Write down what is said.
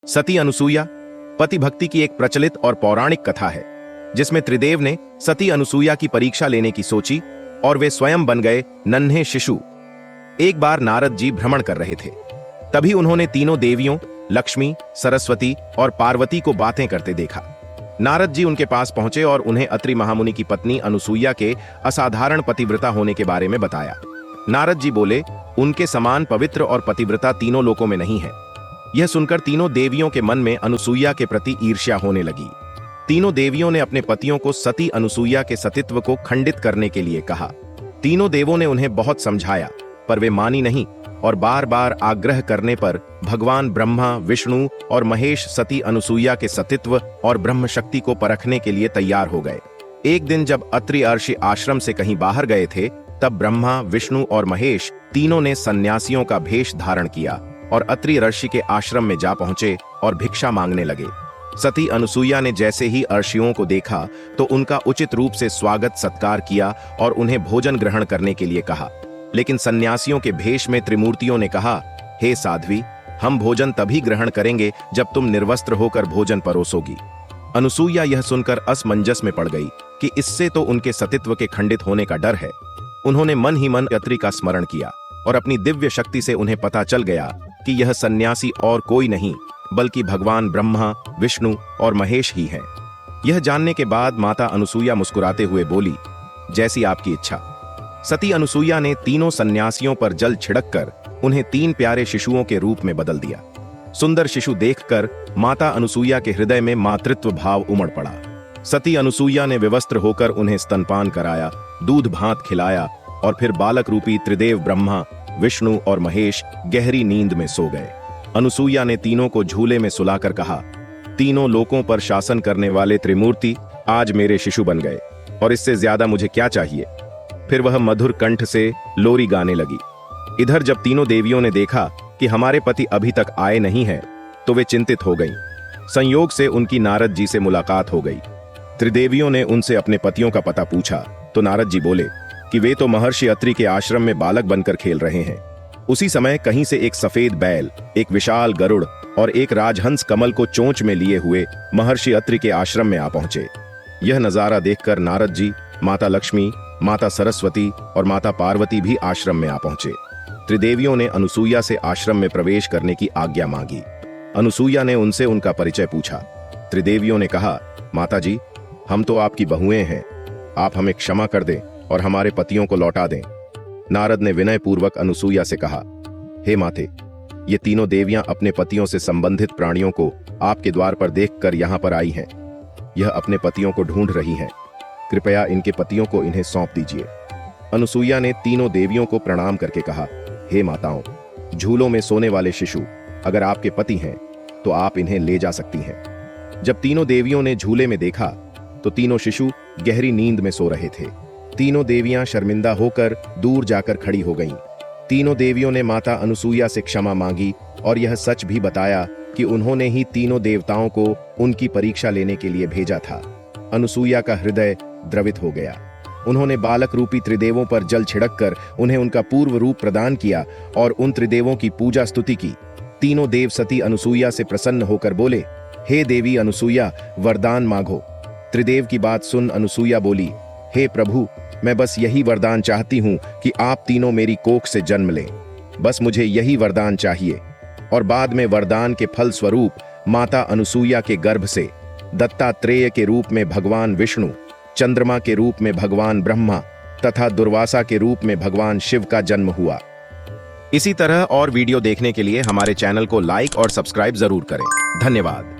सती अनुसूया पति भक्ति की एक प्रचलित और पौराणिक कथा है, जिसमें त्रिदेव ने सती अनुसूया की परीक्षा लेने की सोची और वे स्वयं बन गए नन्हे शिशु। एक बार नारद जी भ्रमण कर रहे थे, तभी उन्होंने तीनों देवियों लक्ष्मी, सरस्वती और पार्वती को बातें करते देखा। नारद जी उनके पास पहुंचे और उन्हें अत्रि महामुनि की पत्नी अनुसूया के असाधारण पतिव्रता होने के बारे में बताया। नारद जी बोले, उनके समान पवित्र और पतिव्रता तीनों लोकों में नहीं है। यह सुनकर तीनों देवियों के मन में अनुसूया के प्रति ईर्ष्या होने लगी। तीनों देवियों ने अपने पतियों को सती अनुसूया के सतीत्व को खंडित करने के लिए कहा। तीनों देवों ने उन्हें बहुत समझाया, पर वे मानी नहीं और बार बार आग्रह करने पर भगवान ब्रह्मा, विष्णु और महेश सती अनुसूया के सतीत्व और ब्रह्म शक्ति को परखने के लिए तैयार हो गए। एक दिन जब अत्रि ऋषि आश्रम से कहीं बाहर गए थे, तब ब्रह्मा, विष्णु और महेश तीनों ने सन्यासियों का भेष धारण किया और अत्रि ऋषि के आश्रम में जा पहुंचे और भिक्षा मांगने लगे। सती अनुसूया ने जैसे ही ऋषियों को देखा तो उनका उचित रूप से स्वागत सत्कार किया और उन्हें भोजन ग्रहण करने के लिए कहा। लेकिन सन्यासियों के भेष में त्रिमूर्तियों ने कहा, हे साध्वी, हम भोजन तभी ग्रहण करेंगे जब तुम निर्वस्त्र होकर भोजन परोसोगी। अनुसूया यह सुनकर असमंजस में पड़ गई कि इससे तो उनके सतीत्व के खंडित होने का डर है। उन्होंने मन ही मन अत्रि का स्मरण किया और अपनी दिव्य शक्ति से उन्हें पता चल गया कि यह सन्यासी और कोई नहीं बल्कि भगवान ब्रह्मा, विष्णु और महेश ही हैं। यह जानने के बाद माता अनुसूया मुस्कुराते हुए बोली, जैसी आपकी इच्छा। सती अनुसूया ने तीनों सन्यासियों पर जल छिड़ककर उन्हें 3 प्यारे शिशुओं के रूप में बदल दिया। सुंदर शिशु देखकर माता अनुसूया के हृदय में मातृत्व भाव उमड़ पड़ा। सती अनुसूया ने विवस्त्र होकर उन्हें स्तनपान कराया, दूध भात खिलाया और फिर बालक रूपी त्रिदेव ब्रह्मा, विष्णु और महेश गहरी नींद में सो गए। अनुसूया ने तीनों को झूले में सुलाकर कहा, तीनों लोकों पर शासन करने वाले त्रिमूर्ति आज मेरे शिशु बन गए और इससे ज्यादा मुझे क्या चाहिए। फिर वह मधुर कंठ से लोरी गाने लगी। इधर जब तीनों देवियों ने देखा कि हमारे पति अभी तक आए नहीं हैं, तो वे चिंतित हो गईं। संयोग से उनकी नारद जी से मुलाकात हो गई। त्रिदेवियों ने उनसे अपने पतियों का पता पूछा तो नारद जी बोले कि वे तो महर्षि अत्रि के आश्रम में बालक बनकर खेल रहे हैं। उसी समय कहीं से एक सफेद बैल, एक विशाल गरुड़ और एक राजहंस कमल को चोंच में लिए हुए महर्षि अत्रि के आश्रम में आ पहुंचे। यह नजारा देखकर नारद जी, माता लक्ष्मी, माता सरस्वती और माता पार्वती भी आश्रम में आ पहुंचे। त्रिदेवियों ने अनुसूया से आश्रम में प्रवेश करने की आज्ञा मांगी। अनुसूया ने उनसे उनका परिचय पूछा। त्रिदेवियों ने कहा, माता जी, हम तो आपकी बहुएं हैं, आप हमें क्षमा कर दें और हमारे पतियों को लौटा दें। नारद ने विनय पूर्वक अनुसूया से कहा, हे माते, ये तीनों देवियां अपने पतियों से संबंधित प्राणियों को आपके द्वार पर देखकर यहाँ पर आई हैं। यह अपने पतियों को ढूंढ रही हैं। कृपया इनके पतियों को इन्हें सौंप दीजिए। अनुसूया ने तीनों देवियों को प्रणाम करके कहा, हे माताओं, झूलों में सोने वाले शिशु अगर आपके पति हैं तो आप इन्हें ले जा सकती हैं। जब तीनों देवियों ने झूले में देखा तो तीनों शिशु गहरी नींद में सो रहे थे। तीनों देवियां शर्मिंदा होकर दूर जाकर खड़ी हो गईं। तीनों देवियों ने माता अनुसूया से क्षमा मांगी और यह सच भी बताया कि उन्होंने ही तीनों देवताओं को उनकी परीक्षा लेने के लिए भेजा था। अनुसूया का हृदय द्रवित हो गया। उन्होंने बालक रूपी त्रिदेवों पर जल छिड़ककर उन्हें उनका पूर्व रूप प्रदान किया और उन त्रिदेवों की पूजा स्तुति की। तीनों देव सती अनुसूया से प्रसन्न होकर बोले, हे देवी अनुसूया, वरदान मांगो। त्रिदेव की बात सुन अनुसूया बोली, हे प्रभु, मैं बस यही वरदान चाहती हूँ कि आप तीनों मेरी कोख से जन्म लें। बस मुझे यही वरदान चाहिए। और बाद में वरदान के फल स्वरूप माता अनुसूया के गर्भ से दत्तात्रेय के रूप में भगवान विष्णु, चंद्रमा के रूप में भगवान ब्रह्मा तथा दुर्वासा के रूप में भगवान शिव का जन्म हुआ। इसी तरह और वीडियो देखने के लिए हमारे चैनल को लाइक और सब्सक्राइब जरूर करें। धन्यवाद।